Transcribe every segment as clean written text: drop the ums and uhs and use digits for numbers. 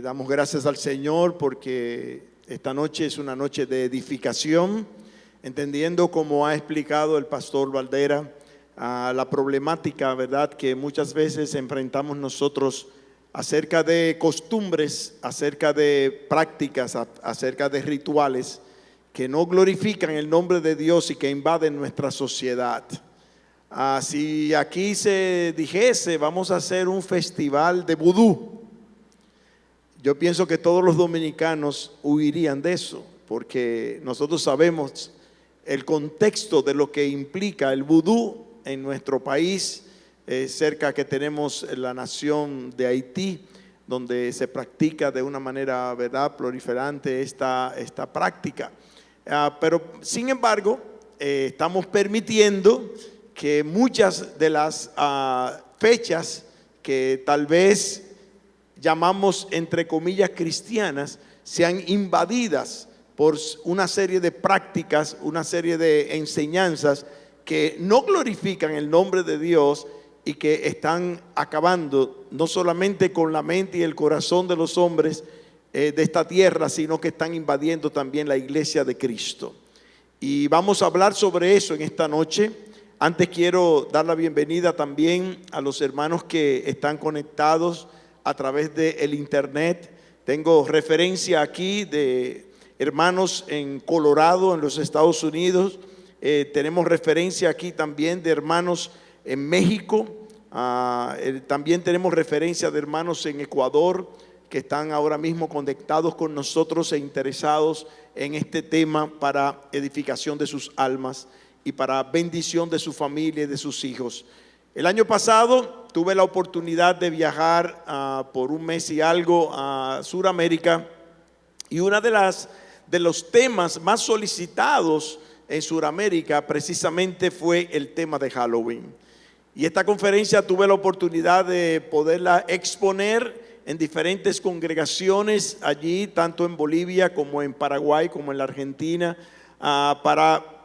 Damos gracias al Señor porque esta noche es una noche de edificación, entendiendo, como ha explicado el pastor Valdera, la problemática, ¿verdad?, que muchas veces enfrentamos nosotros acerca de costumbres, acerca de prácticas, acerca de rituales que no glorifican el nombre de Dios y que invaden nuestra sociedad. Si aquí se dijese, vamos a hacer un festival de vudú, yo pienso que todos los dominicanos huirían de eso, porque nosotros sabemos el contexto de lo que implica el vudú en nuestro país, cerca que tenemos la nación de Haití, donde se practica de una manera, ¿verdad?, proliferante esta práctica. Pero sin embargo, estamos permitiendo que muchas de las fechas que tal vez llamamos entre comillas cristianas sean invadidas por una serie de prácticas, una serie de enseñanzas que no glorifican el nombre de Dios y que están acabando no solamente con la mente y el corazón de los hombres de esta tierra, sino que están invadiendo también la iglesia de Cristo. Y vamos a hablar sobre eso en esta noche. Antes quiero dar la bienvenida también a los hermanos que están conectados a través del internet. Tengo referencia aquí de hermanos en Colorado, en los Estados Unidos. Tenemos referencia aquí también de hermanos en México. También tenemos referencia de hermanos en Ecuador que están ahora mismo conectados con nosotros e interesados en este tema para edificación de sus almas y para bendición de su familia y de sus hijos. El año pasado tuve la oportunidad de viajar por un mes y algo a Sudamérica, y uno de los temas más solicitados en Sudamérica precisamente fue el tema de Halloween. Y esta conferencia tuve la oportunidad de poderla exponer en diferentes congregaciones allí, tanto en Bolivia como en Paraguay, como en la Argentina,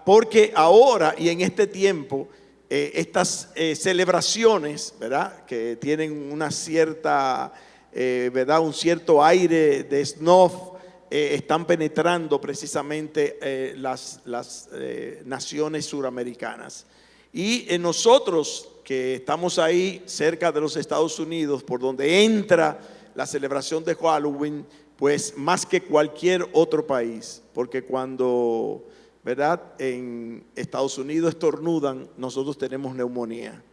porque ahora y en este tiempo estas celebraciones, ¿verdad?, que tienen una cierta, ¿verdad?, un cierto aire de snuff, están penetrando precisamente las naciones suramericanas. Y nosotros que estamos ahí cerca de los Estados Unidos, por donde entra la celebración de Halloween, pues más que cualquier otro país, porque cuando, ¿verdad?, en Estados Unidos estornudan, nosotros tenemos neumonía.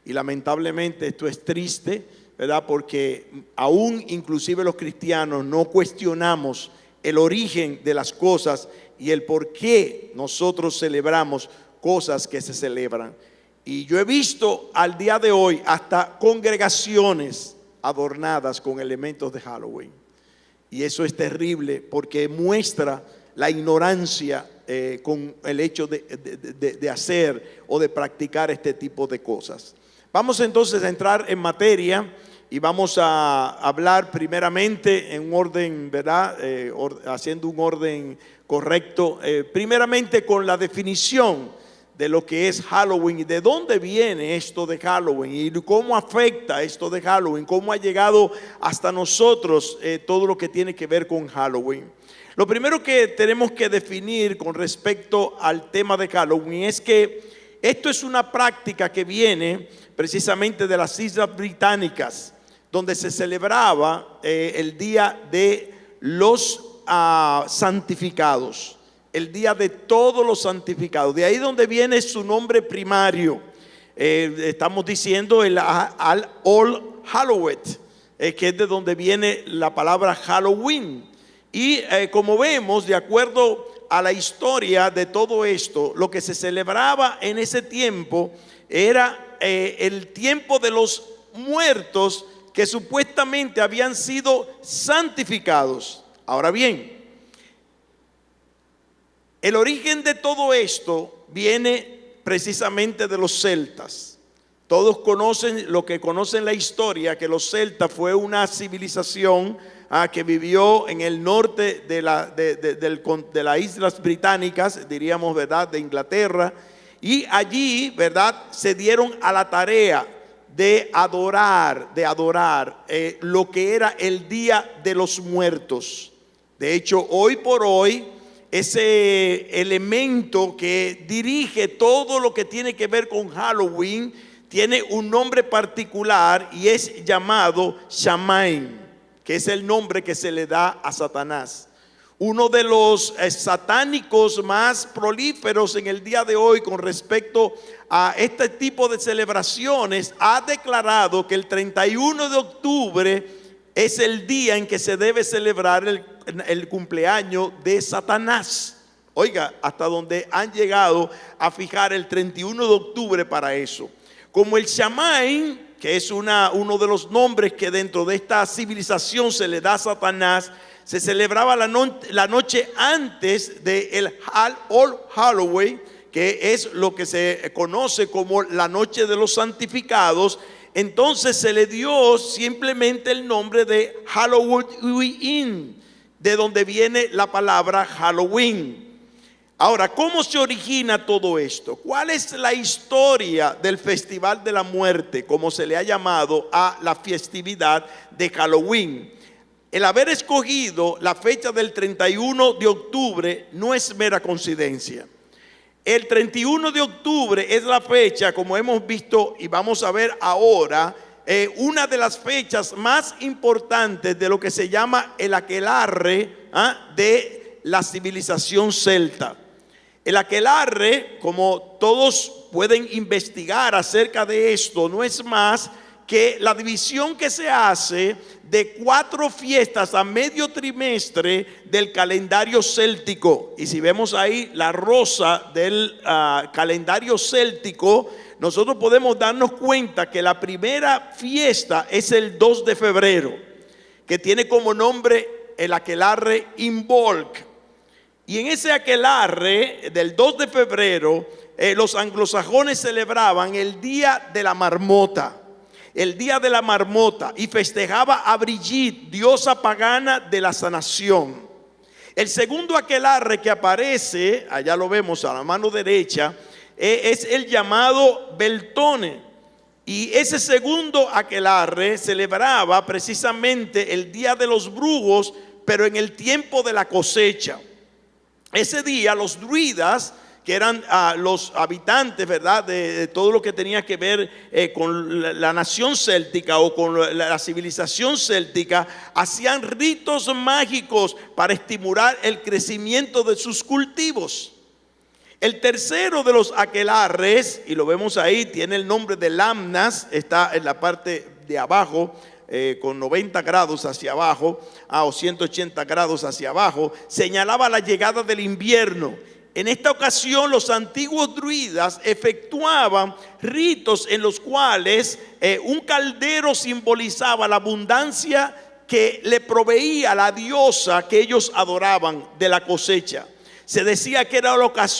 Y lamentablemente esto es triste, ¿verdad?, porque aún inclusive los cristianos no cuestionamos el origen de las cosas y el por qué nosotros celebramos cosas que se celebran. Y yo he visto al día de hoy hasta congregaciones adornadas con elementos de Halloween. Y eso es terrible porque muestra la ignorancia con el hecho de hacer o de practicar este tipo de cosas. Vamos entonces a entrar en materia y vamos a hablar primeramente en un orden, ¿verdad?, haciendo un orden correcto, primeramente con la definición de lo que es Halloween y de dónde viene esto de Halloween y cómo afecta esto de Halloween, cómo ha llegado hasta nosotros todo lo que tiene que ver con Halloween. Lo primero que tenemos que definir con respecto al tema de Halloween es que esto es una práctica que viene precisamente de las Islas Británicas, donde se celebraba el día de los santificados, el día de todos los santificados. De ahí donde viene su nombre primario. Estamos diciendo el All Halloween, que es de donde viene la palabra Halloween. Y como vemos, de acuerdo a la historia de todo esto, lo que se celebraba en ese tiempo era el tiempo de los muertos que supuestamente habían sido santificados. Ahora bien, el origen de todo esto viene precisamente de los celtas. Todos conocen, lo que conocen la historia, que los celtas fue una civilización que vivió en el norte de las Islas Británicas, diríamos, ¿verdad?, de Inglaterra. Y allí, ¿verdad?, se dieron a la tarea de adorar lo que era el Día de los Muertos. De hecho, hoy por hoy, ese elemento que dirige todo lo que tiene que ver con Halloween tiene un nombre particular y es llamado Samhain, que es el nombre que se le da a Satanás. Uno de los satánicos más prolíferos en el día de hoy con respecto a este tipo de celebraciones ha declarado que el 31 de octubre es el día en que se debe celebrar el cumpleaños de Satanás. Oiga, hasta donde han llegado a fijar el 31 de octubre para eso. Como el Samhain, que es uno de los nombres que dentro de esta civilización se le da a Satanás, se celebraba la noche antes del All Halloween, que es lo que se conoce como la noche de los santificados. Entonces se le dio simplemente el nombre de Halloween, de donde viene la palabra Halloween. Ahora, ¿cómo se origina todo esto? ¿Cuál es la historia del Festival de la Muerte, como se le ha llamado a la festividad de Halloween? El haber escogido la fecha del 31 de octubre no es mera coincidencia. El 31 de octubre es la fecha, como hemos visto y vamos a ver ahora, una de las fechas más importantes de lo que se llama el aquelarre de la civilización celta. El aquelarre, como todos pueden investigar acerca de esto, no es más que la división que se hace de 4 fiestas a medio trimestre del calendario céltico. Y si vemos ahí la rosa del calendario céltico, nosotros podemos darnos cuenta que la primera fiesta es el 2 de febrero, que tiene como nombre el aquelarre Imbolc. Y en ese aquelarre del 2 de febrero, los anglosajones celebraban el Día de la Marmota. El Día de la Marmota, y festejaba a Brigitte, diosa pagana de la sanación. El segundo aquelarre que aparece, allá lo vemos a la mano derecha, es el llamado Beltone. Y ese segundo aquelarre celebraba precisamente el Día de los Brujos, pero en el tiempo de la cosecha. Ese día los druidas, que eran los habitantes, ¿verdad?, de todo lo que tenía que ver con la nación céltica o con la civilización céltica, hacían ritos mágicos para estimular el crecimiento de sus cultivos. El tercero de los aquelarres, y lo vemos ahí, tiene el nombre de Lamnas, está en la parte de abajo, con 90 grados hacia abajo, o 180 grados hacia abajo, señalaba la llegada del invierno. En esta ocasión los antiguos druidas efectuaban ritos en los cuales un caldero simbolizaba la abundancia que le proveía la diosa que ellos adoraban de la cosecha. Se decía que era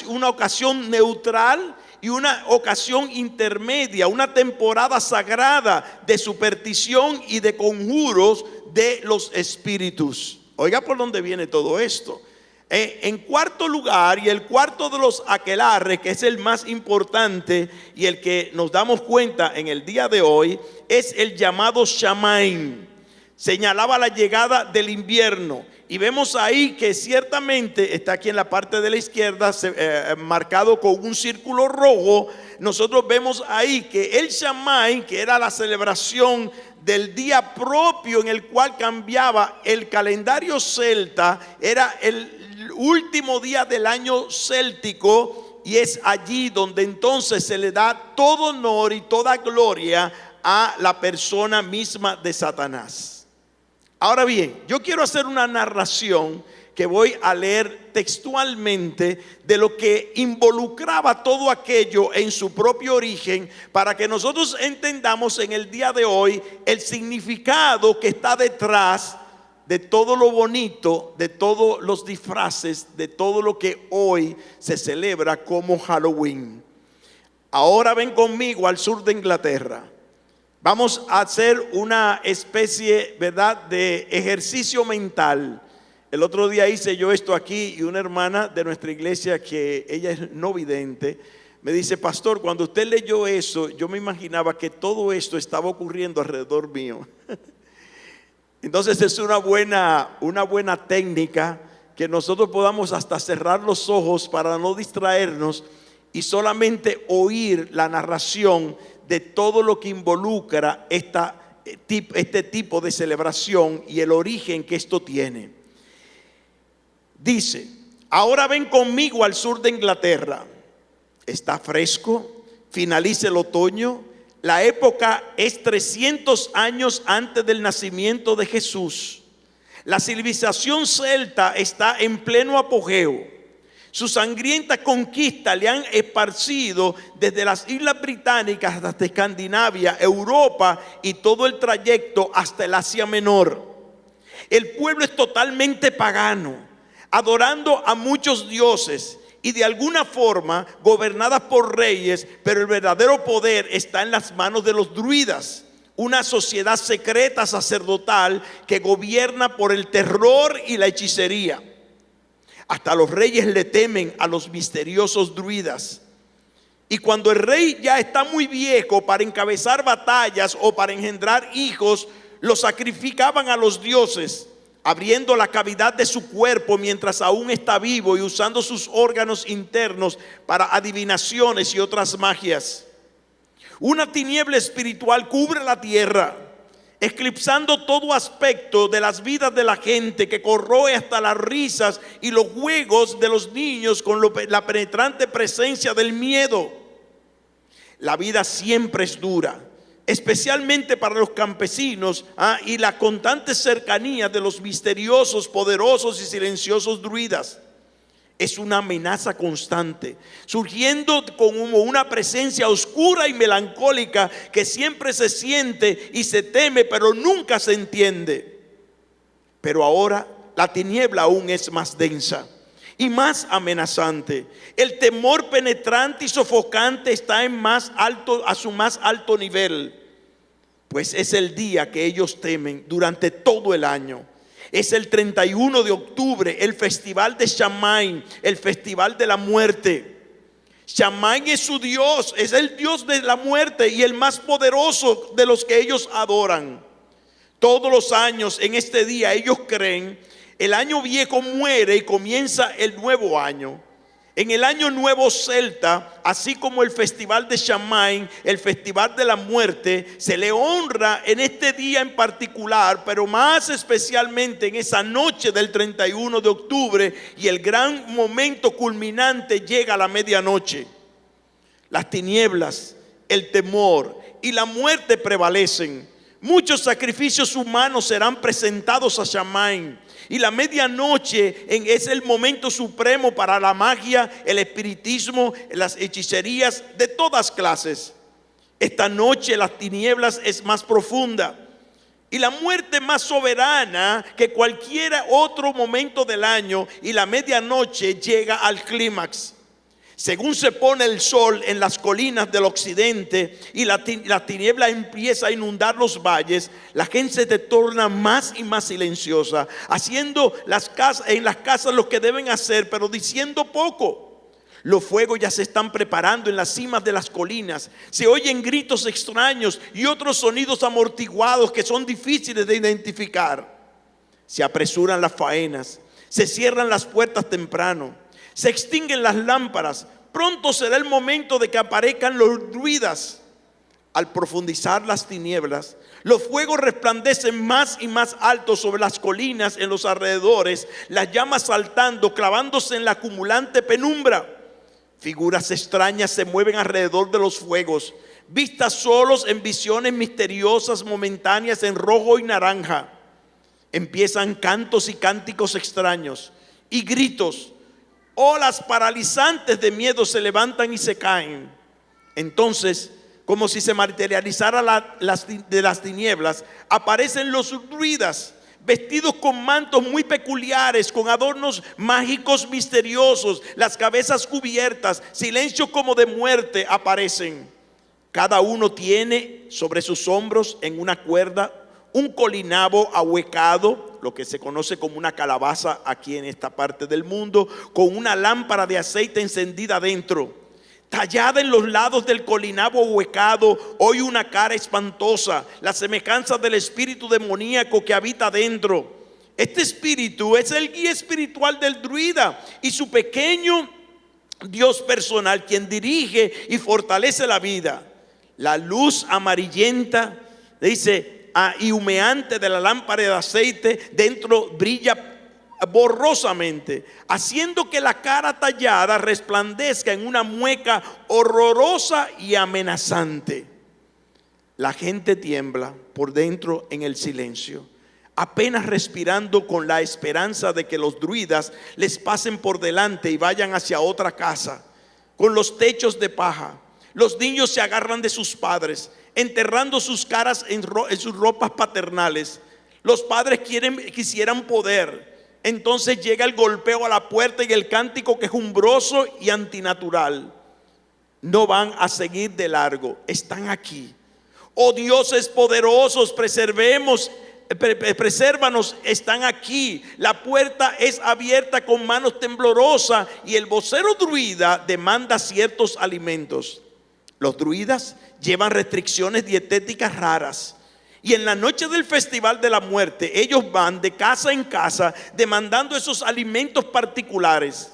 una ocasión neutral y una ocasión intermedia, una temporada sagrada de superstición y de conjuros de los espíritus. Oiga por dónde viene todo esto. En cuarto lugar, y el cuarto de los aquelarres, que es el más importante y el que nos damos cuenta en el día de hoy, es el llamado Samhain. Señalaba la llegada del invierno. Y vemos ahí que ciertamente está aquí en la parte de la izquierda, marcado con un círculo rojo. Nosotros vemos ahí que el Samhain, que era la celebración del día propio en el cual cambiaba el calendario celta, era el último día del año céltico, y es allí donde entonces se le da todo honor y toda gloria a la persona misma de Satanás. Ahora bien, yo quiero hacer una narración que voy a leer textualmente de lo que involucraba todo aquello en su propio origen, para que nosotros entendamos en el día de hoy el significado que está detrás de todo lo bonito, de todos los disfraces, de todo lo que hoy se celebra como Halloween. Ahora ven conmigo al sur de Inglaterra. Vamos a hacer una especie, ¿verdad?, de ejercicio mental. El otro día hice yo esto aquí y una hermana de nuestra iglesia, que ella es no vidente, me dice: pastor, cuando usted leyó eso, yo me imaginaba que todo esto estaba ocurriendo alrededor mío. Entonces es una buena técnica que nosotros podamos hasta cerrar los ojos para no distraernos y solamente oír la narración de todo lo que involucra este tipo de celebración y el origen que esto tiene. Dice: ahora ven conmigo al sur de Inglaterra. Está fresco, finaliza el otoño. La época es 300 años antes del nacimiento de Jesús. La civilización celta está en pleno apogeo. Su sangrienta conquista le han esparcido desde las Islas Británicas hasta Escandinavia, Europa y todo el trayecto hasta el Asia Menor. El pueblo es totalmente pagano, adorando a muchos dioses y de alguna forma gobernadas por reyes, pero el verdadero poder está en las manos de los druidas, una sociedad secreta sacerdotal que gobierna por el terror y la hechicería. Hasta los reyes le temen a los misteriosos druidas. Y cuando el rey ya está muy viejo para encabezar batallas o para engendrar hijos, lo sacrificaban a los dioses, abriendo la cavidad de su cuerpo mientras aún está vivo y usando sus órganos internos para adivinaciones y otras magias. Una tiniebla espiritual cubre la tierra, eclipsando todo aspecto de las vidas de la gente, que corroe hasta las risas y los juegos de los niños con la penetrante presencia del miedo. La vida siempre es dura, especialmente para los campesinos, y la constante cercanía de los misteriosos, poderosos y silenciosos druidas es una amenaza constante, surgiendo como una presencia oscura y melancólica que siempre se siente y se teme, pero nunca se entiende. Pero ahora la tiniebla aún es más densa y más amenazante. El temor penetrante y sofocante está a su más alto nivel, pues es el día que ellos temen durante todo el año. Es el 31 de octubre, el festival de Shamain, el festival de la muerte. Shamain es su dios, es el dios de la muerte y el más poderoso de los que ellos adoran. Todos los años en este día ellos creen, el año viejo muere y comienza el nuevo año. En el año nuevo celta, así como el festival de Shamain, el festival de la muerte, se le honra en este día en particular, pero más especialmente en esa noche del 31 de octubre, y el gran momento culminante llega a la medianoche. Las tinieblas, el temor y la muerte prevalecen. Muchos sacrificios humanos serán presentados a Shamain. Y la medianoche es el momento supremo para la magia, el espiritismo, las hechicerías de todas clases. Esta noche las tinieblas es más profunda y la muerte más soberana que cualquier otro momento del año, y la medianoche llega al clímax. Según se pone el sol en las colinas del occidente y la tiniebla empieza a inundar los valles, la gente se torna más y más silenciosa, haciendo en las casas lo que deben hacer, pero diciendo poco. Los fuegos ya se están preparando en las cimas de las colinas. Se oyen gritos extraños y otros sonidos amortiguados que son difíciles de identificar. Se apresuran las faenas, se cierran las puertas temprano, se extinguen las lámparas. Pronto será el momento de que aparezcan los druidas. Al profundizar las tinieblas, los fuegos resplandecen más y más alto sobre las colinas en los alrededores, las llamas saltando, clavándose en la acumulante penumbra. Figuras extrañas se mueven alrededor de los fuegos, vistas solos en visiones misteriosas momentáneas en rojo y naranja. Empiezan cantos y cánticos extraños y gritos. Olas paralizantes de miedo se levantan y se caen. Entonces, como si se materializara de las tinieblas, aparecen los druidas, vestidos con mantos muy peculiares, con adornos mágicos misteriosos, las cabezas cubiertas, silencio como de muerte aparecen. Cada uno tiene sobre sus hombros en una cuerda un colinabo ahuecado, lo que se conoce como una calabaza aquí en esta parte del mundo, con una lámpara de aceite encendida dentro. Tallada en los lados del colinabo huecado, hoy una cara espantosa, la semejanza del espíritu demoníaco que habita dentro. Este espíritu es el guía espiritual del druida y su pequeño Dios personal, quien dirige y fortalece la vida. La luz amarillenta, dice, y humeante de la lámpara de aceite dentro brilla borrosamente, haciendo que la cara tallada resplandezca en una mueca horrorosa y amenazante. La gente tiembla por dentro en el silencio, apenas respirando con la esperanza de que los druidas les pasen por delante y vayan hacia otra casa con los techos de paja. Los niños se agarran de sus padres, enterrando sus caras en sus ropas paternales. Los padres quisieran poder. Entonces llega el golpeo a la puerta y el cántico quejumbroso y antinatural. No van a seguir de largo, están aquí. Oh dioses poderosos, presérvanos, están aquí. La puerta es abierta con manos temblorosas y el vocero druida demanda ciertos alimentos. Los druidas llevan restricciones dietéticas raras. Y en la noche del festival de la muerte, ellos van de casa en casa demandando esos alimentos particulares.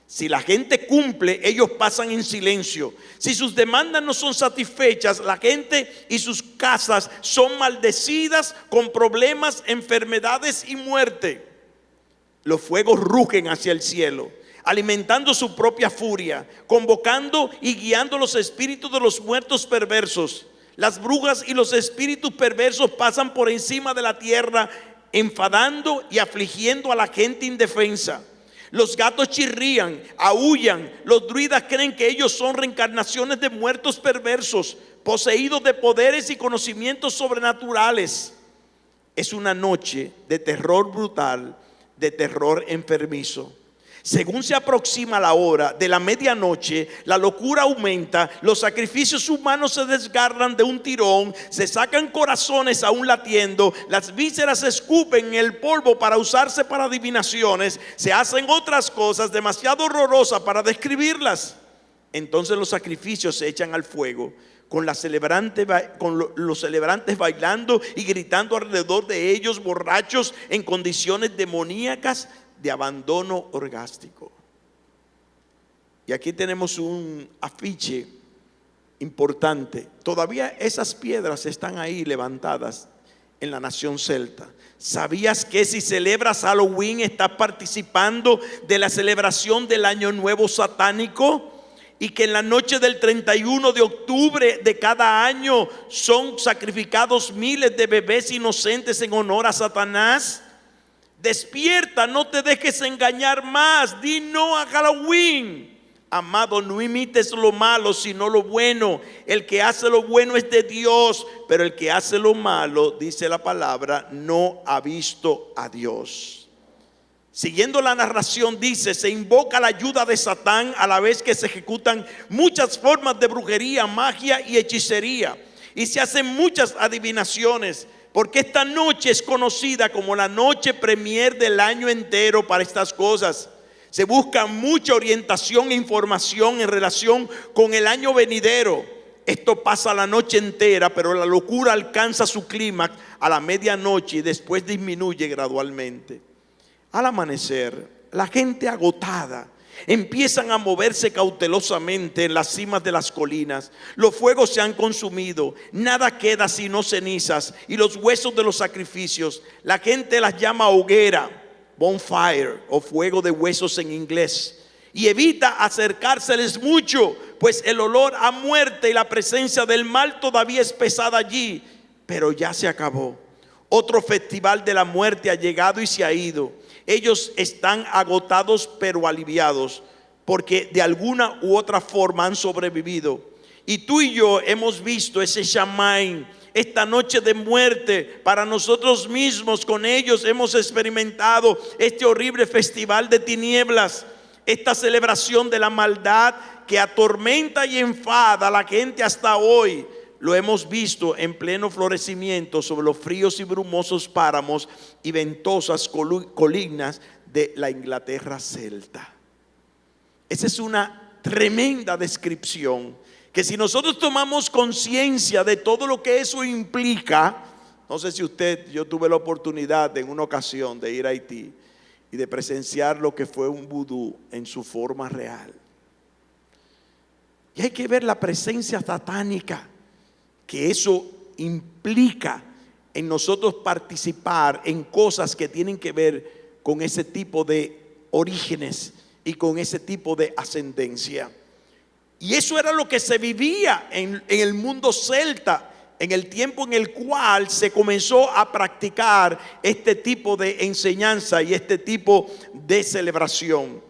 Si la gente cumple, ellos pasan en silencio. Si sus demandas no son satisfechas, la gente y sus casas son maldecidas con problemas, enfermedades y muerte. Los fuegos rugen hacia el cielo, alimentando su propia furia, convocando y guiando los espíritus de los muertos perversos. Las brujas y los espíritus perversos pasan por encima de la tierra, enfadando y afligiendo a la gente indefensa. Los gatos chirrían, aúllan. Los druidas creen que ellos son reencarnaciones de muertos perversos, poseídos de poderes y conocimientos sobrenaturales. Es una noche de terror brutal, de terror enfermizo. Según se aproxima la hora de la medianoche, la locura aumenta, los sacrificios humanos se desgarran de un tirón, se sacan corazones aún latiendo, las vísceras se escupen en el polvo para usarse para adivinaciones, se hacen otras cosas demasiado horrorosas para describirlas. Entonces los sacrificios se echan al fuego, con los celebrantes bailando y gritando alrededor de ellos, borrachos en condiciones demoníacas de abandono orgástico. Y aquí tenemos un afiche importante. Todavía esas piedras están ahí levantadas en la nación celta. ¿Sabías que si celebras Halloween estás participando de la celebración del Año Nuevo satánico? Y que en la noche del 31 de octubre de cada año son sacrificados miles de bebés inocentes en honor a Satanás. Despierta, no te dejes engañar más. Di no a Halloween. Amado, no imites lo malo, sino lo bueno. El que hace lo bueno es de Dios, pero el que hace lo malo, dice la palabra, no ha visto a Dios. Siguiendo la narración dice, se invoca la ayuda de Satán a la vez que se ejecutan muchas formas de brujería, magia y hechicería. Y se hacen muchas adivinaciones. Porque esta noche es conocida como la noche premier del año entero para estas cosas. Se busca mucha orientación e información en relación con el año venidero. Esto pasa la noche entera, pero la locura alcanza su clímax a la medianoche y después disminuye gradualmente. Al amanecer, la gente agotada empiezan a moverse cautelosamente en las cimas de las colinas. Los fuegos se han consumido, nada queda sino cenizas y los huesos de los sacrificios. La gente las llama hoguera, bonfire o fuego de huesos en inglés, y evita acercárseles mucho, pues el olor a muerte y la presencia del mal todavía es pesada allí, pero ya se acabó. Otro festival de la muerte ha llegado y se ha ido. Ellos están agotados pero aliviados, porque de alguna u otra forma han sobrevivido. Y tú y yo hemos visto ese Shamain, esta noche de muerte para nosotros mismos. Con ellos hemos experimentado este horrible festival de tinieblas, esta celebración de la maldad que atormenta y enfada a la gente hasta hoy. Lo hemos visto en pleno florecimiento sobre los fríos y brumosos páramos y ventosas colinas de la Inglaterra celta. Esa es una tremenda descripción, que si nosotros tomamos conciencia de todo lo que eso implica, no sé si yo tuve la oportunidad en una ocasión de ir a Haití y de presenciar lo que fue un vudú en su forma real. Y hay que ver la presencia satánica que eso implica en nosotros participar en cosas que tienen que ver con ese tipo de orígenes y con ese tipo de ascendencia. Y eso era lo que se vivía en el mundo celta, en el tiempo en el cual se comenzó a practicar este tipo de enseñanza y este tipo de celebración.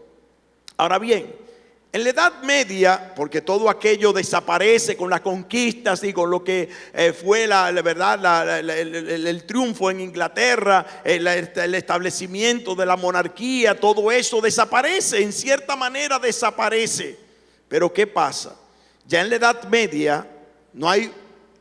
Ahora bien, en la Edad Media, porque todo aquello desaparece con las conquistas y con lo que fue la verdad, el triunfo en Inglaterra, el establecimiento de la monarquía, todo eso desaparece, en cierta manera desaparece. Pero ¿qué pasa? Ya en la Edad Media no hay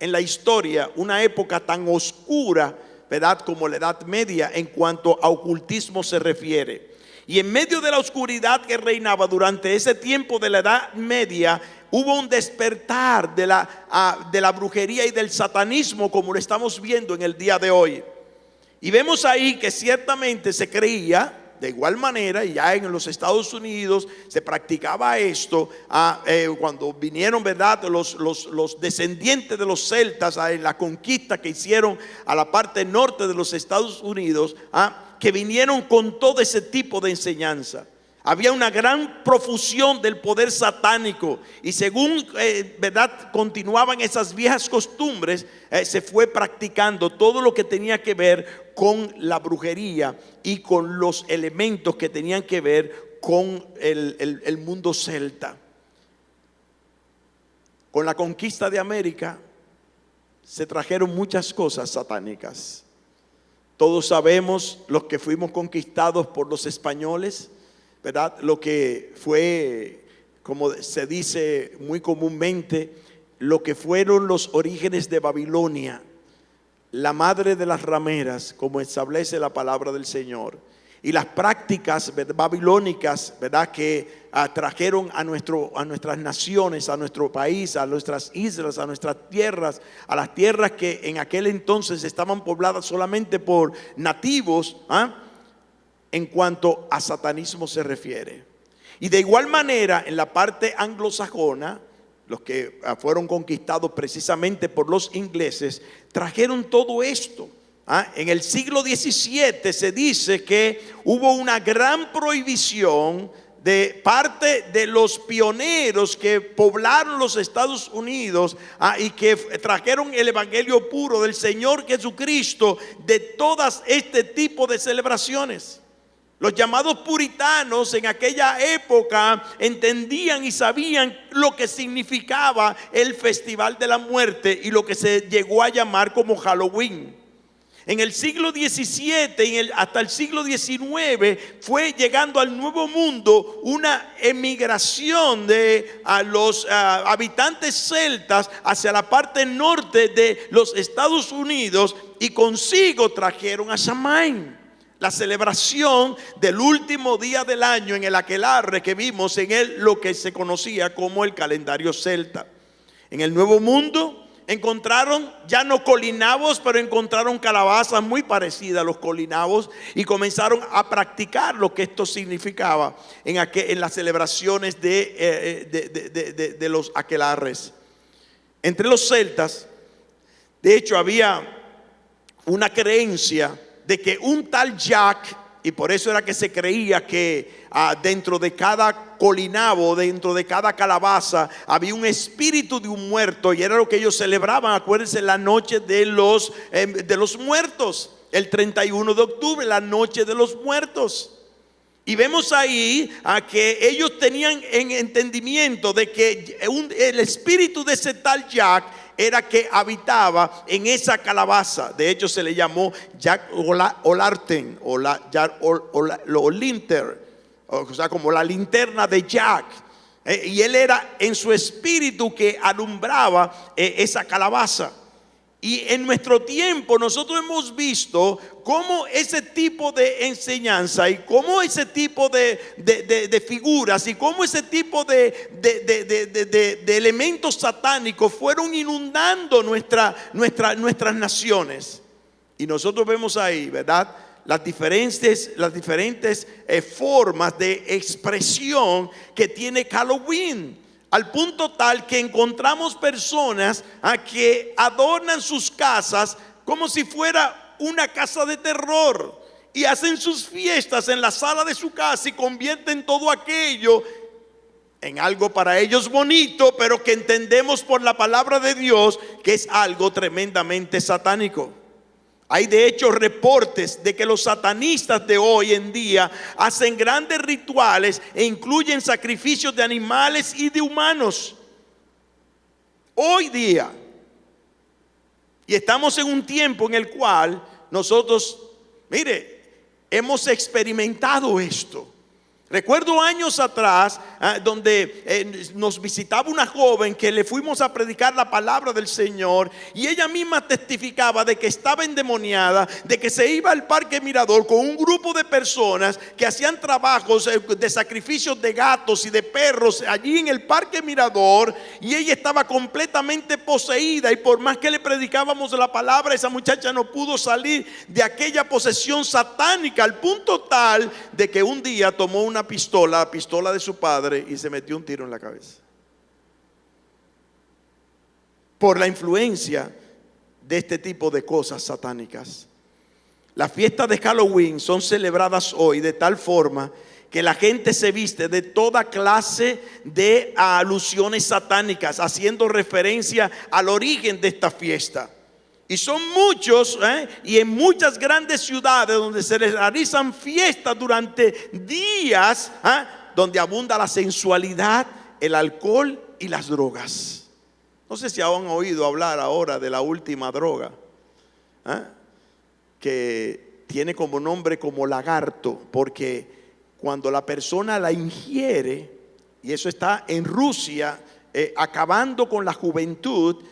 en la historia una época tan oscura, ¿verdad?, como la Edad Media en cuanto a ocultismo se refiere. Y en medio de la oscuridad que reinaba durante ese tiempo de la Edad Media, hubo un despertar de la brujería y del satanismo, como lo estamos viendo en el día de hoy. Y vemos ahí que ciertamente se creía, de igual manera, y ya en los Estados Unidos se practicaba esto, cuando vinieron, ¿verdad?, los descendientes de los celtas en la conquista que hicieron a la parte norte de los Estados Unidos, que vinieron con todo ese tipo de enseñanza. Había una gran profusión del poder satánico y según verdad continuaban esas viejas costumbres, se fue practicando todo lo que tenía que ver con la brujería y con los elementos que tenían que ver con el mundo celta. Con la conquista de América se trajeron muchas cosas satánicas. Todos sabemos, los que fuimos conquistados por los españoles, ¿verdad?, lo que fue, como se dice muy comúnmente, lo que fueron los orígenes de Babilonia, la madre de las rameras, como establece la palabra del Señor, y las prácticas babilónicas, ¿verdad?, que trajeron a nuestras naciones, a nuestro país, a nuestras islas, a nuestras tierras, a las tierras que en aquel entonces estaban pobladas solamente por nativos, en cuanto a satanismo se refiere. Y de igual manera en la parte anglosajona, los que fueron conquistados precisamente por los ingleses, trajeron todo esto. En el siglo XVII se dice que hubo una gran prohibición de parte de los pioneros que poblaron los Estados Unidos y que trajeron el evangelio puro del Señor Jesucristo, de todas este tipo de celebraciones. Los llamados puritanos en aquella época entendían y sabían lo que significaba el Festival de la Muerte y lo que se llegó a llamar como Halloween. En el siglo XVII hasta el siglo XIX fue llegando al Nuevo Mundo una emigración de los habitantes celtas hacia la parte norte de los Estados Unidos, y consigo trajeron a Samhain, la celebración del último día del año en el aquelarre que vimos en lo que se conocía como el calendario celta. En el Nuevo Mundo encontraron ya no colinabos, pero encontraron calabazas muy parecidas a los colinabos y comenzaron a practicar lo que esto significaba en las celebraciones de los aquelarres. Entre los celtas, de hecho, había una creencia de que un tal Jack, y por eso era que se creía que dentro de cada colinabo, dentro de cada calabaza, había un espíritu de un muerto, y era lo que ellos celebraban. Acuérdense, la noche de los muertos, el 31 de octubre, la noche de los muertos. Y vemos ahí que ellos tenían en entendimiento de que el espíritu de ese tal Jack era que habitaba en esa calabaza. De hecho se le llamó Jack O'Larten o Linter, o sea, como la linterna de Jack. Y él era en su espíritu que alumbraba esa calabaza. Y en nuestro tiempo nosotros hemos visto cómo ese tipo de enseñanza y cómo ese tipo de figuras y cómo ese tipo de elementos satánicos fueron inundando nuestras naciones. Y nosotros vemos ahí, ¿verdad?, las diferentes formas de expresión que tiene Halloween. Al punto tal que encontramos personas que adornan sus casas como si fuera una casa de terror, y hacen sus fiestas en la sala de su casa y convierten todo aquello en algo para ellos bonito, pero que entendemos por la palabra de Dios que es algo tremendamente satánico. Hay de hecho reportes de que los satanistas de hoy en día hacen grandes rituales e incluyen sacrificios de animales y de humanos. Hoy día. Y estamos en un tiempo en el cual nosotros, hemos experimentado esto. Recuerdo años atrás donde nos visitaba una joven que le fuimos a predicar la palabra del Señor, y ella misma testificaba de que estaba endemoniada, de que se iba al Parque Mirador con un grupo de personas que hacían trabajos de sacrificios de gatos y de perros allí en el Parque Mirador, y ella estaba completamente poseída, y por más que le predicábamos la palabra, esa muchacha no pudo salir de aquella posesión satánica, al punto tal de que un día tomó una pistola, la pistola de su padre, y se metió un tiro en la cabeza por la influencia de este tipo de cosas satánicas. Las fiestas de Halloween son celebradas hoy de tal forma que la gente se viste de toda clase de alusiones satánicas, haciendo referencia al origen de esta fiesta. Y son muchos, y en muchas grandes ciudades donde se realizan fiestas durante días, donde abunda la sensualidad, el alcohol y las drogas. No sé si han oído hablar ahora de la última droga, que tiene como nombre como lagarto, porque cuando la persona la ingiere, y eso está en Rusia, acabando con la juventud,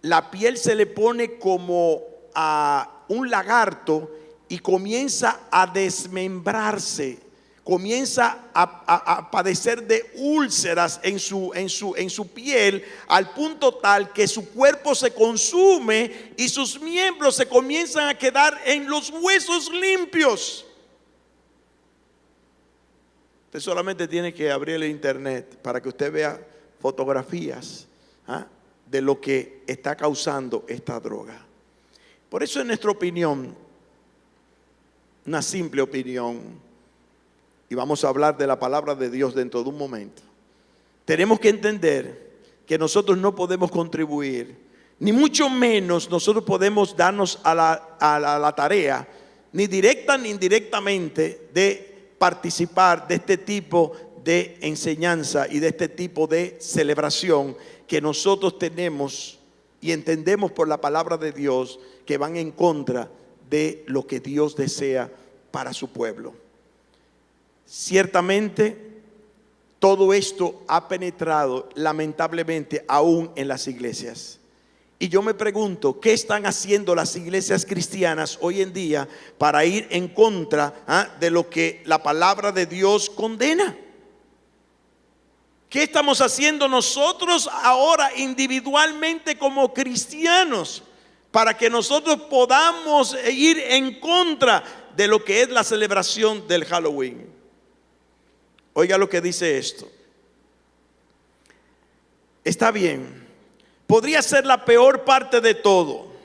la piel se le pone como a un lagarto y comienza a desmembrarse, comienza a padecer de úlceras en su piel, al punto tal que su cuerpo se consume y sus miembros se comienzan a quedar en los huesos limpios. Usted solamente tiene que abrir el internet para que usted vea fotografías de lo que está causando esta droga. Por eso, en nuestra opinión, una simple opinión, y vamos a hablar de la palabra de Dios dentro de un momento, tenemos que entender que nosotros no podemos contribuir, ni mucho menos nosotros podemos darnos a la tarea, ni directa ni indirectamente, de participar de este tipo de enseñanza y de este tipo de celebración que nosotros tenemos y entendemos por la palabra de Dios, que van en contra de lo que Dios desea para su pueblo. Ciertamente todo esto ha penetrado lamentablemente aún en las iglesias. Y yo me pregunto, ¿qué están haciendo las iglesias cristianas hoy en día para ir en contra de lo que la palabra de Dios condena? ¿Qué estamos haciendo nosotros ahora individualmente como cristianos para que nosotros podamos ir en contra de lo que es la celebración del Halloween? Oiga lo que dice esto. Está bien, podría ser la peor parte de todo.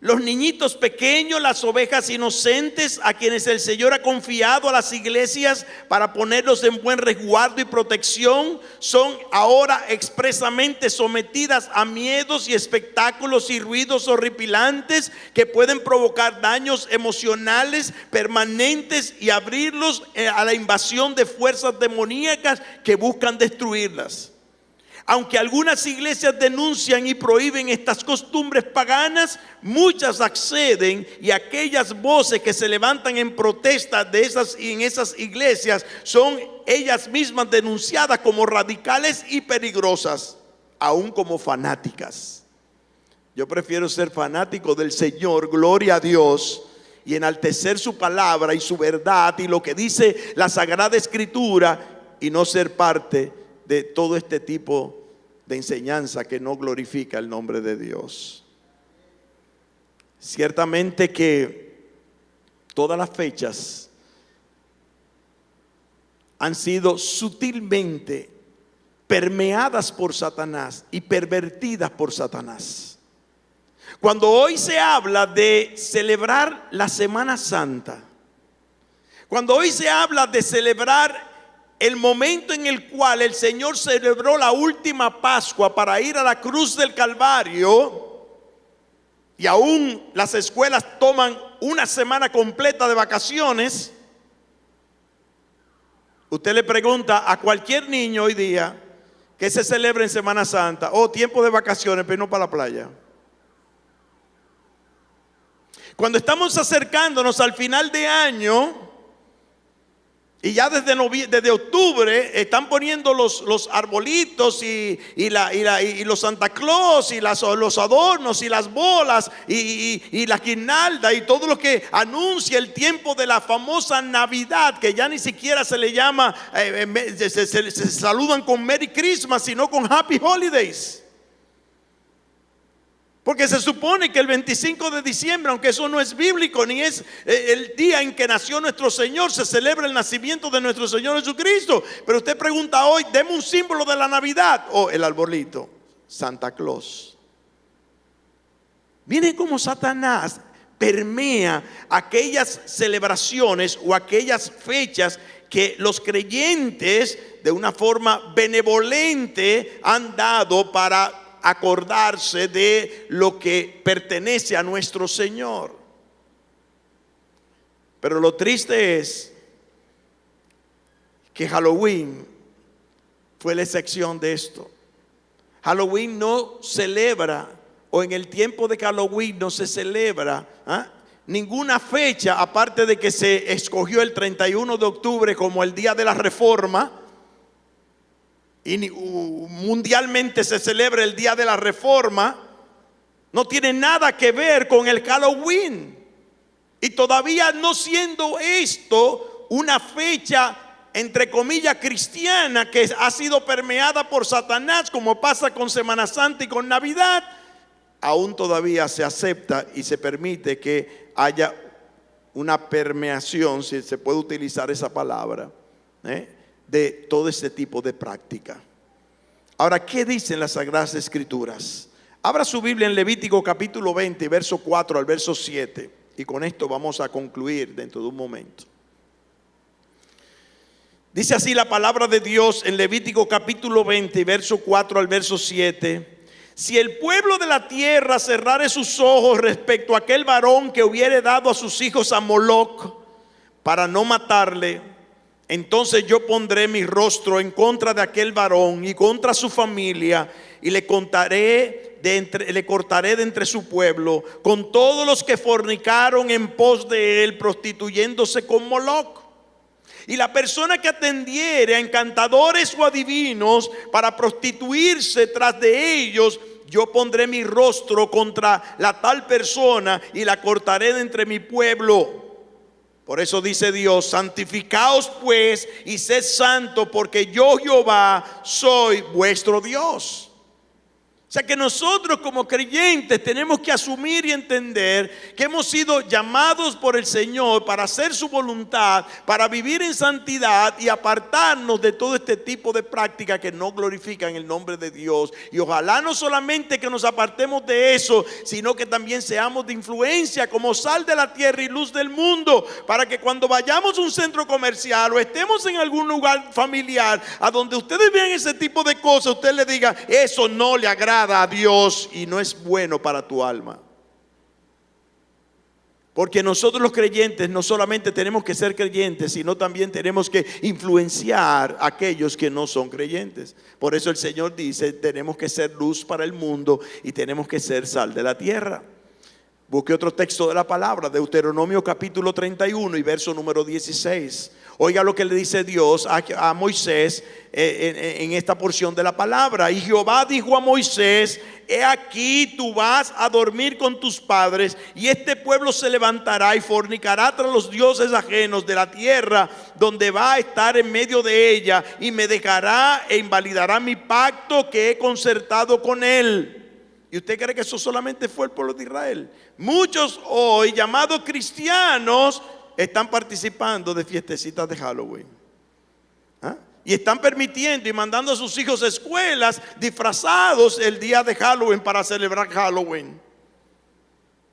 Los niñitos pequeños, las ovejas inocentes a quienes el Señor ha confiado a las iglesias para ponerlos en buen resguardo y protección, son ahora expresamente sometidas a miedos y espectáculos y ruidos horripilantes que pueden provocar daños emocionales permanentes y abrirlos a la invasión de fuerzas demoníacas que buscan destruirlas. Aunque algunas iglesias denuncian y prohíben estas costumbres paganas, muchas acceden, y aquellas voces que se levantan en protesta en esas iglesias son ellas mismas denunciadas como radicales y peligrosas, aún como fanáticas. Yo prefiero ser fanático del Señor, gloria a Dios, y enaltecer su palabra y su verdad y lo que dice la Sagrada Escritura, y no ser parte de todo este tipo de enseñanza que no glorifica el nombre de Dios. Ciertamente que todas las fechas han sido sutilmente permeadas por Satanás y pervertidas por Satanás. Cuando hoy se habla de celebrar la Semana Santa, cuando hoy se habla de celebrar el momento en el cual el Señor celebró la última Pascua para ir a la cruz del Calvario, y aún las escuelas toman una semana completa de vacaciones, usted le pregunta a cualquier niño hoy día que se celebra en Semana Santa, tiempo de vacaciones, pero no para la playa. Cuando estamos acercándonos al final de año, y ya desde octubre están poniendo los arbolitos y los Santa Claus y los adornos y las bolas y la guirnalda y todo lo que anuncia el tiempo de la famosa Navidad, que ya ni siquiera se le llama, se saludan con Merry Christmas, sino con Happy Holidays. Porque se supone que el 25 de diciembre, aunque eso no es bíblico, ni es el día en que nació nuestro Señor, se celebra el nacimiento de nuestro Señor Jesucristo. Pero usted pregunta hoy, deme un símbolo de la Navidad. El arbolito, Santa Claus. Miren cómo Satanás permea aquellas celebraciones o aquellas fechas que los creyentes de una forma benevolente han dado para acordarse de lo que pertenece a nuestro Señor. Pero lo triste es que Halloween fue la excepción de esto. Halloween no celebra, o en el tiempo de Halloween no se celebra ninguna fecha, aparte de que se escogió el 31 de octubre como el día de la Reforma. Y mundialmente se celebra el día de la Reforma. No tiene nada que ver con el Halloween. Y todavía no siendo esto una fecha entre comillas cristiana, que ha sido permeada por Satanás, como pasa con Semana Santa y con Navidad, aún todavía se acepta y se permite que haya una permeación, si se puede utilizar esa palabra, de todo este tipo de práctica. Ahora, ¿qué dicen las Sagradas Escrituras? Abra su Biblia en Levítico capítulo 20, verso 4 al verso 7. Y con esto vamos a concluir dentro de un momento. Dice así la palabra de Dios en Levítico capítulo 20, verso 4 al verso 7. Si el pueblo de la tierra cerrare sus ojos respecto a aquel varón que hubiere dado a sus hijos a Moloc para no matarle, entonces yo pondré mi rostro en contra de aquel varón y contra su familia, y le cortaré de entre su pueblo con todos los que fornicaron en pos de él, prostituyéndose con Moloc. Y la persona que atendiere a encantadores o adivinos para prostituirse tras de ellos, yo pondré mi rostro contra la tal persona y la cortaré de entre mi pueblo. Por eso dice Dios: santificaos pues y sed santos, porque yo Jehová soy vuestro Dios. O sea que nosotros como creyentes tenemos que asumir y entender que hemos sido llamados por el Señor para hacer su voluntad, para vivir en santidad y apartarnos de todo este tipo de prácticas que no glorifican el nombre de Dios. Y ojalá no solamente que nos apartemos de eso, sino que también seamos de influencia como sal de la tierra y luz del mundo, para que cuando vayamos a un centro comercial o estemos en algún lugar familiar a donde ustedes vean ese tipo de cosas, usted le diga: eso no le agrada a Dios y no es bueno para tu alma. Porque nosotros los creyentes no solamente tenemos que ser creyentes, sino también tenemos que influenciar a aquellos que no son creyentes. Por eso el Señor dice: tenemos que ser luz para el mundo y tenemos que ser sal de la tierra. Busque otro texto de la palabra, Deuteronomio capítulo 31 y verso número 16. Oiga lo que le dice Dios a Moisés en esta porción de la palabra. Y Jehová dijo a Moisés: he aquí tú vas a dormir con tus padres, y este pueblo se levantará y fornicará tras los dioses ajenos de la tierra donde va a estar en medio de ella, y me dejará e invalidará mi pacto que he concertado con él. ¿Y usted cree que eso solamente fue el pueblo de Israel? Muchos hoy llamados cristianos están participando de fiestecitas de Halloween. ¿Ah? Y están permitiendo y mandando a sus hijos a escuelas disfrazados el día de Halloween para celebrar Halloween.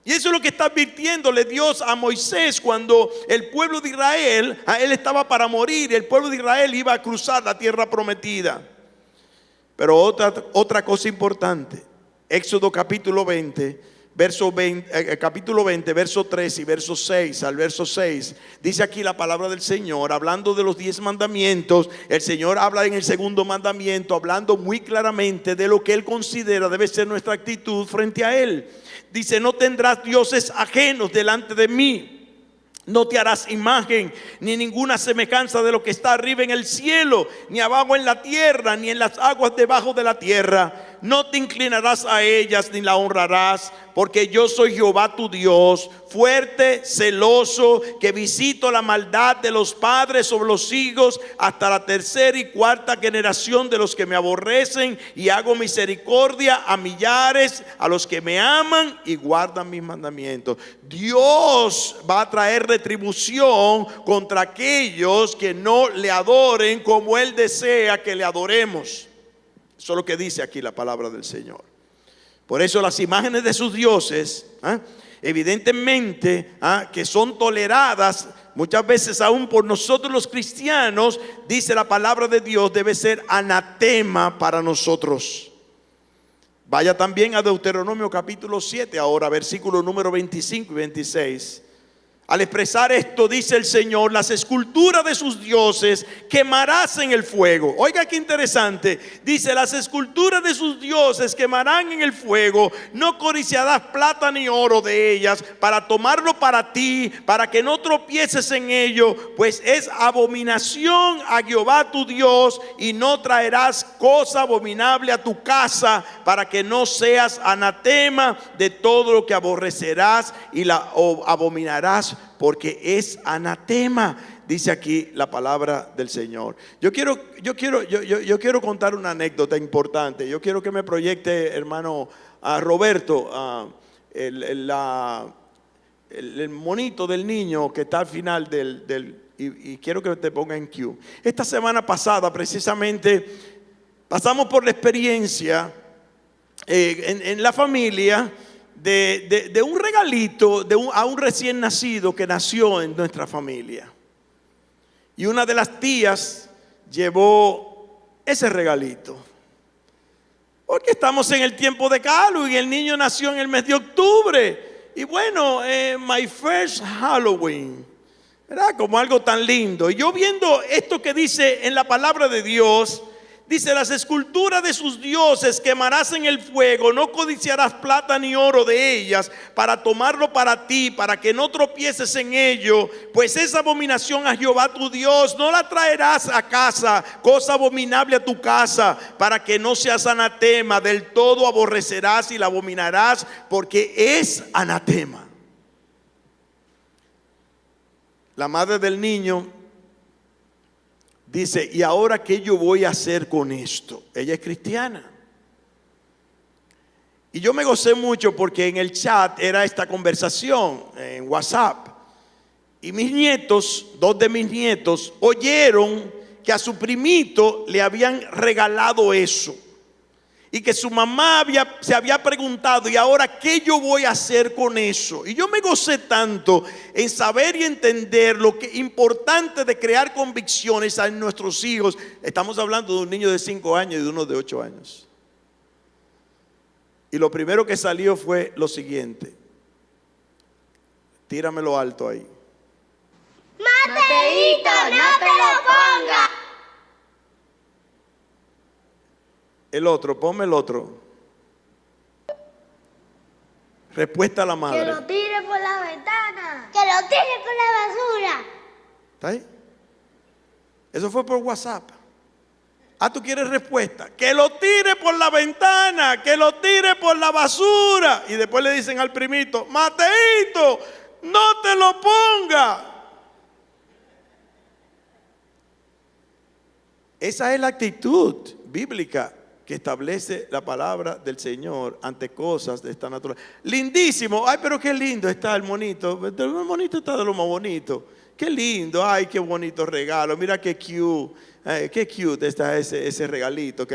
Y eso es lo que está advirtiéndole Dios a Moisés cuando el pueblo de Israel, él estaba para morir, el pueblo de Israel iba a cruzar la tierra prometida. Pero otra cosa importante, Éxodo capítulo 20, capítulo 20, verso 3 y verso 6 al verso 6, dice aquí la palabra del Señor, hablando de los 10 mandamientos. El Señor habla en el segundo mandamiento, hablando muy claramente de lo que Él considera debe ser nuestra actitud frente a Él. Dice: no tendrás dioses ajenos delante de mí. No te harás imagen ni ninguna semejanza de lo que está arriba en el cielo, ni abajo en la tierra, ni en las aguas debajo de la tierra. No te inclinarás a ellas ni la honrarás, porque yo soy Jehová tu Dios, fuerte, celoso, que visito la maldad de los padres sobre los hijos hasta la tercera y cuarta generación de los que me aborrecen, y hago misericordia a millares, a los que me aman y guardan mis mandamientos. Dios va a traer retribución contra aquellos que no le adoren como Él desea que le adoremos. Eso es lo que dice aquí la palabra del Señor. Por eso las imágenes de sus dioses, evidentemente, que son toleradas muchas veces aún por nosotros los cristianos, dice la palabra de Dios, debe ser anatema para nosotros. Vaya también a Deuteronomio capítulo 7 ahora, versículos número 25 y 26. Al expresar esto, dice el Señor: las esculturas de sus dioses quemarás en el fuego. Oiga qué interesante. Dice: las esculturas de sus dioses quemarán en el fuego. No codiciarás plata ni oro de ellas para tomarlo para ti, para que no tropieces en ello, pues es abominación a Jehová tu Dios. Y no traerás cosa abominable a tu casa, para que no seas anatema de todo lo que aborrecerás y la abominarás, porque es anatema, dice aquí la palabra del Señor. Yo quiero contar una anécdota importante. Yo quiero que me proyecte, hermano Roberto, el monito del niño que está al final y quiero que te ponga en cue. Esta semana pasada precisamente pasamos por la experiencia en la familia de un regalito a un recién nacido que nació en nuestra familia. Y una de las tías llevó ese regalito, porque estamos en el tiempo de Halloween y el niño nació en el mes de octubre. Y bueno, my first Halloween, ¿verdad? Como algo tan lindo. Y yo viendo esto que dice en la palabra de Dios, dice: las esculturas de sus dioses quemarás en el fuego, no codiciarás plata ni oro de ellas para tomarlo para ti, para que no tropieces en ello, pues es abominación a Jehová tu Dios. No la traerás a casa, cosa abominable a tu casa, para que no seas anatema. Del todo aborrecerás y la abominarás, porque es anatema. La madre del niño dice: ¿y ahora qué yo voy a hacer con esto? Ella es cristiana. Y yo me gocé mucho porque en el chat era esta conversación en WhatsApp. Y mis nietos, dos de mis nietos, oyeron que a su primito le habían regalado eso. Y que su mamá se había preguntado: ¿y ahora qué yo voy a hacer con eso? Y yo me gocé tanto en saber y entender lo que importante de crear convicciones en nuestros hijos. Estamos hablando de un niño de 5 años y de uno de 8 años. Y lo primero que salió fue lo siguiente: tíramelo alto ahí. Mateito, no te lo pongas. El otro, ponme el otro. Respuesta a la madre. Que lo tire por la ventana. Que lo tire por la basura. ¿Está ahí? Eso fue por WhatsApp. Ah, ¿tú quieres respuesta? Que lo tire por la ventana, que lo tire por la basura. Y después le dicen al primito, Mateito, no te lo ponga. Esa es la actitud bíblica que establece la palabra del Señor ante cosas de esta naturaleza. Lindísimo, ay, pero qué lindo está el monito. El monito está de lo más bonito. Qué lindo, ay, qué bonito regalo. Mira qué cute está ese regalito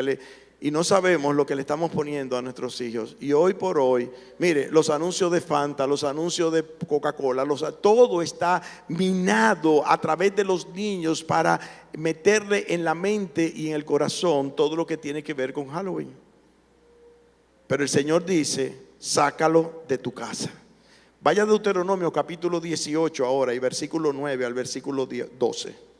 y no sabemos lo que le estamos poniendo a nuestros hijos. Y hoy por hoy, mire, los anuncios de Fanta, los anuncios de Coca-Cola, todo está minado a través de los niños para meterle en la mente y en el corazón todo lo que tiene que ver con Halloween. Pero el Señor dice, sácalo de tu casa. Vaya a Deuteronomio capítulo 18 ahora y versículo 9 al versículo 12.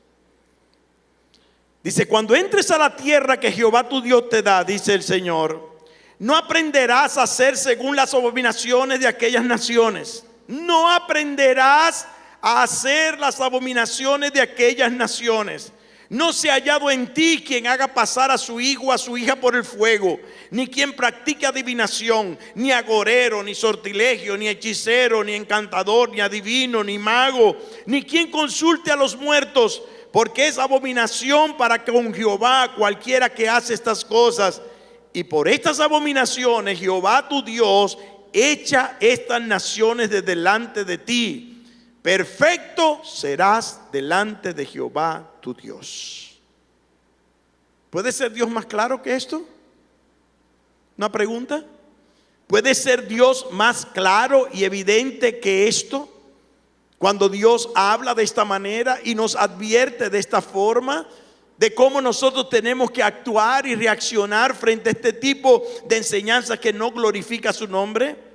Dice, cuando entres a la tierra que Jehová tu Dios te da, dice el Señor, no aprenderás a hacer según las abominaciones de aquellas naciones. No aprenderás a hacer las abominaciones de aquellas naciones. No se ha hallado en ti quien haga pasar a su hijo o a su hija por el fuego, ni quien practique adivinación, ni agorero, ni sortilegio, ni hechicero, ni encantador, ni adivino, ni mago, ni quien consulte a los muertos, porque es abominación para con Jehová cualquiera que hace estas cosas. Y por estas abominaciones Jehová tu Dios echa estas naciones de delante de ti. Perfecto serás delante de Jehová tu Dios. ¿Puede ser Dios más claro que esto? ¿Una pregunta? ¿Puede ser Dios más claro y evidente que esto? Cuando Dios habla de esta manera y nos advierte de esta forma de cómo nosotros tenemos que actuar y reaccionar frente a este tipo de enseñanza que no glorifica su nombre.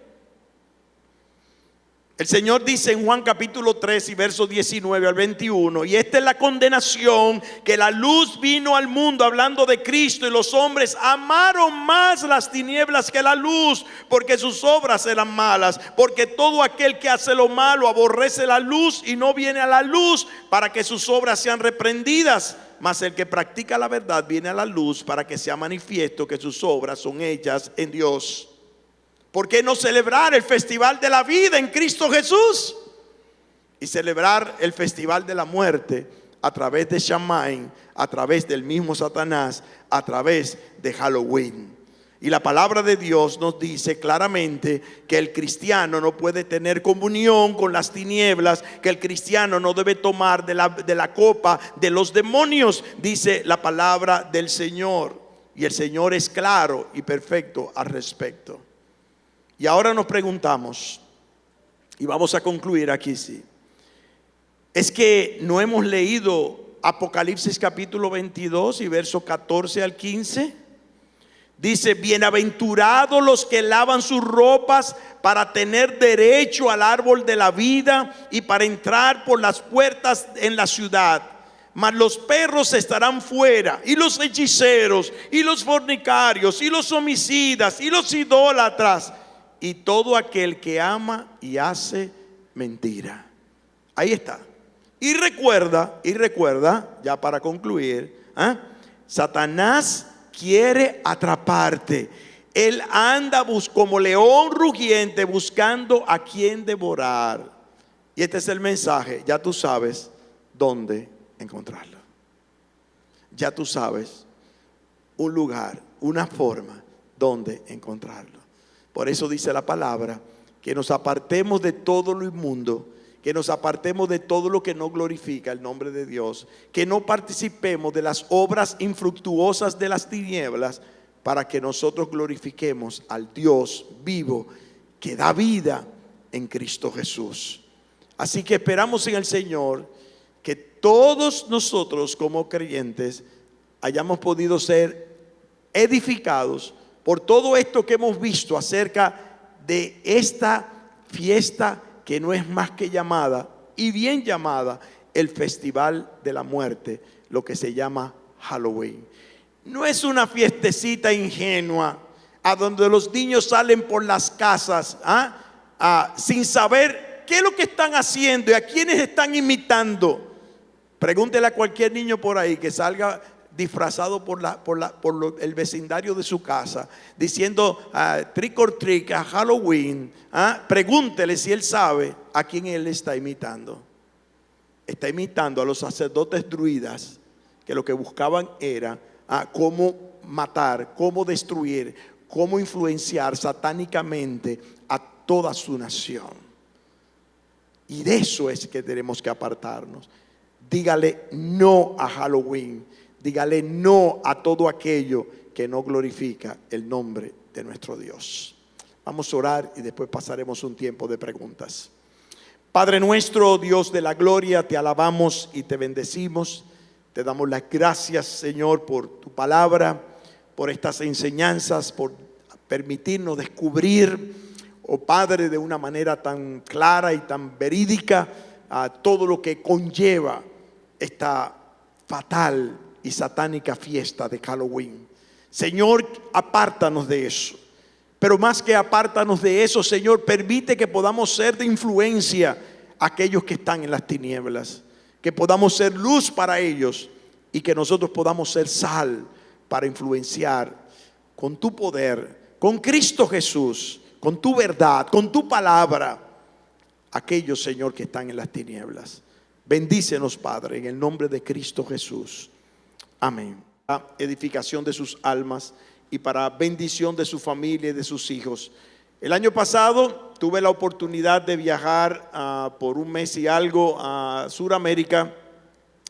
El Señor dice en Juan capítulo 3 y versos 19 al 21, y esta es la condenación, que la luz vino al mundo, hablando de Cristo, y los hombres amaron más las tinieblas que la luz, porque sus obras eran malas. Porque todo aquel que hace lo malo aborrece la luz y no viene a la luz para que sus obras sean reprendidas. Mas el que practica la verdad viene a la luz para que sea manifiesto que sus obras son hechas en Dios. ¿Por qué no celebrar el festival de la vida en Cristo Jesús? Y celebrar el festival de la muerte a través de Shamain, a través del mismo Satanás, a través de Halloween. Y la palabra de Dios nos dice claramente que el cristiano no puede tener comunión con las tinieblas, que el cristiano no debe tomar de la copa de los demonios, dice la palabra del Señor. Y el Señor es claro y perfecto al respecto. Y ahora nos preguntamos, y vamos a concluir aquí, sí. Es que no hemos leído Apocalipsis capítulo 22 y verso 14 al 15. Dice, bienaventurados los que lavan sus ropas para tener derecho al árbol de la vida y para entrar por las puertas en la ciudad. Mas los perros estarán fuera, y los hechiceros, y los fornicarios, y los homicidas, y los idólatras, y todo aquel que ama y hace mentira. Ahí está. Y recuerda, ya para concluir, Satanás quiere atraparte. Él anda como león rugiente buscando a quien devorar. Y este es el mensaje. Ya tú sabes dónde encontrarlo. Ya tú sabes un lugar, una forma donde encontrarlo. Por eso dice la palabra que nos apartemos de todo lo inmundo, que nos apartemos de todo lo que no glorifica el nombre de Dios, que no participemos de las obras infructuosas de las tinieblas, para que nosotros glorifiquemos al Dios vivo que da vida en Cristo Jesús. Así que esperamos en el Señor que todos nosotros como creyentes hayamos podido ser edificados por todo esto que hemos visto acerca de esta fiesta que no es más que llamada, y bien llamada, el festival de la muerte, lo que se llama Halloween. No es una fiestecita ingenua a donde los niños salen por las casas sin saber qué es lo que están haciendo y a quiénes están imitando. Pregúntele a cualquier niño por ahí que salga disfrazado por el vecindario de su casa, diciendo trick or treat a Halloween. Pregúntele si él sabe a quién él está imitando. Está imitando a los sacerdotes druidas, que lo que buscaban era cómo matar, cómo destruir, cómo influenciar satánicamente a toda su nación. Y de eso es que tenemos que apartarnos. Dígale no a Halloween. Dígale no a todo aquello que no glorifica el nombre de nuestro Dios. Vamos a orar y después pasaremos un tiempo de preguntas. Padre nuestro, Dios de la gloria, te alabamos y te bendecimos. Te damos las gracias, Señor, por tu palabra, por estas enseñanzas, por permitirnos descubrir, oh Padre, de una manera tan clara y tan verídica todo lo que conlleva esta fatal y satánica fiesta de Halloween. Señor, apártanos de eso. Pero más que apártanos de eso, Señor, permite que podamos ser de influencia a aquellos que están en las tinieblas, que podamos ser luz para ellos y que nosotros podamos ser sal para influenciar con tu poder, con Cristo Jesús, con tu verdad, con tu palabra, aquellos, Señor, que están en las tinieblas. Bendícenos, Padre, en el nombre de Cristo Jesús. Amén. La edificación de sus almas y para bendición de su familia y de sus hijos. El año pasado tuve la oportunidad de viajar por un mes y algo a Sudamérica,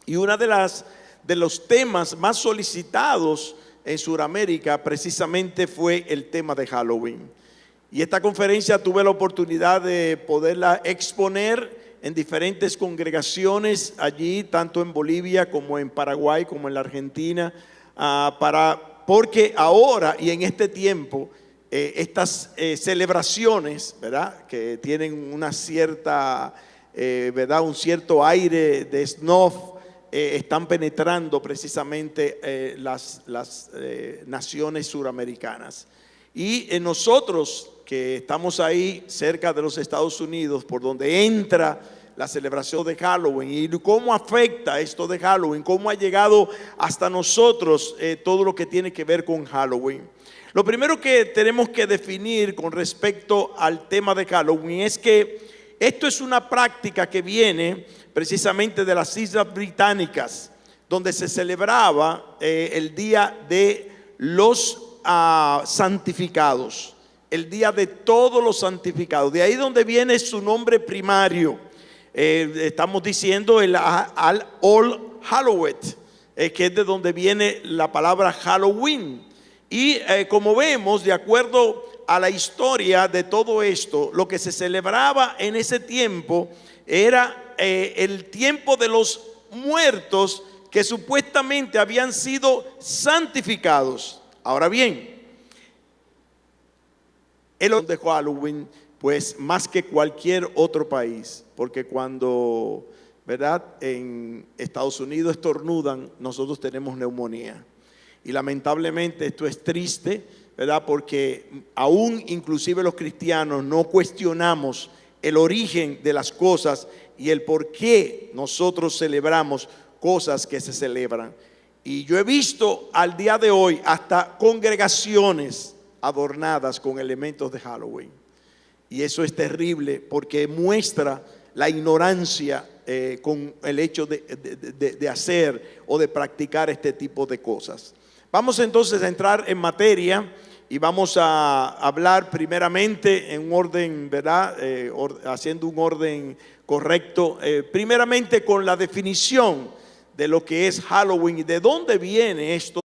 y una de los temas más solicitados en Sudamérica precisamente fue el tema de Halloween. Y esta conferencia tuve la oportunidad de poderla exponer en diferentes congregaciones allí, tanto en Bolivia como en Paraguay, como en la Argentina, porque ahora y en este tiempo estas celebraciones, ¿verdad?, que tienen una cierta, ¿verdad?, un cierto aire de snuff, están penetrando precisamente las naciones suramericanas. Y nosotros que estamos ahí cerca de los Estados Unidos, por donde entra la celebración de Halloween, y cómo afecta esto de Halloween, cómo ha llegado hasta nosotros todo lo que tiene que ver con Halloween. Lo primero que tenemos que definir con respecto al tema de Halloween es que esto es una práctica que viene precisamente de las Islas Británicas, donde se celebraba el día de los santificados, el día de todos los santificados. De ahí donde viene su nombre primario. Estamos diciendo el All Halloween, que es de donde viene la palabra Halloween. Y como vemos, de acuerdo a la historia de todo esto, lo que se celebraba en ese tiempo era el tiempo de los muertos que supuestamente habían sido santificados. Ahora bien, el de Halloween, pues más que cualquier otro país, porque cuando, ¿verdad?, en Estados Unidos estornudan, nosotros tenemos neumonía. Y lamentablemente esto es triste, ¿verdad?, porque aún inclusive los cristianos no cuestionamos el origen de las cosas y el por qué nosotros celebramos cosas que se celebran. Y yo he visto al día de hoy hasta congregaciones adornadas con elementos de Halloween. Y eso es terrible porque muestra la ignorancia con el hecho de hacer o de practicar este tipo de cosas. Vamos entonces a entrar en materia y vamos a hablar primeramente en un orden, ¿verdad?, haciendo un orden correcto, primeramente con la definición de lo que es Halloween y de dónde viene esto.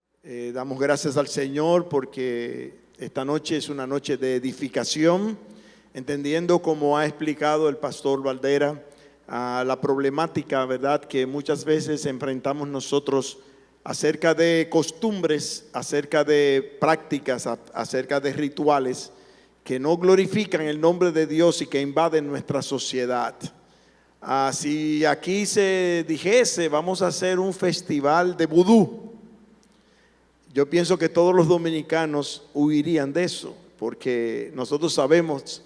Damos gracias al Señor porque esta noche es una noche de edificación, entendiendo, como ha explicado el pastor Valdera, la problemática, ¿verdad?, que muchas veces enfrentamos nosotros acerca de costumbres, acerca de prácticas, acerca de rituales que no glorifican el nombre de Dios y que invaden nuestra sociedad. Si aquí se dijese vamos a hacer un festival de vudú, yo pienso que todos los dominicanos huirían de eso, porque nosotros sabemos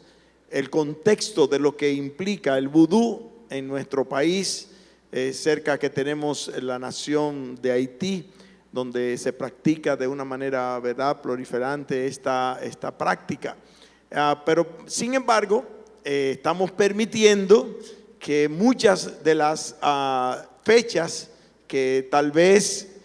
el contexto de lo que implica el vudú en nuestro país, cerca que tenemos la nación de Haití, donde se practica de una manera, ¿verdad?, proliferante esta práctica. Pero sin embargo, estamos permitiendo que muchas de las fechas que tal vez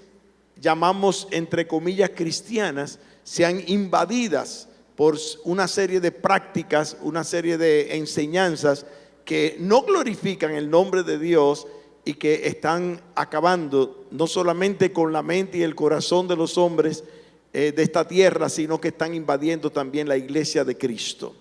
llamamos entre comillas cristianas sean invadidas por una serie de prácticas, una serie de enseñanzas que no glorifican el nombre de Dios y que están acabando no solamente con la mente y el corazón de los hombres de esta tierra, sino que están invadiendo también la iglesia de Cristo.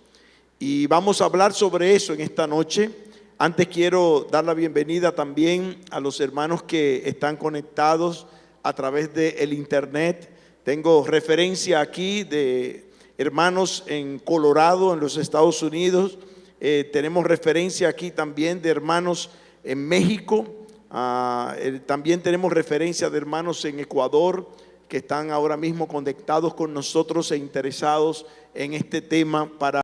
Y vamos a hablar sobre eso en esta noche. Antes quiero dar la bienvenida también a los hermanos que están conectados a través del internet. Tengo referencia aquí de hermanos en Colorado, en los Estados Unidos. Tenemos referencia aquí también de hermanos en México. También tenemos referencia de hermanos en Ecuador que están ahora mismo conectados con nosotros e interesados en este tema para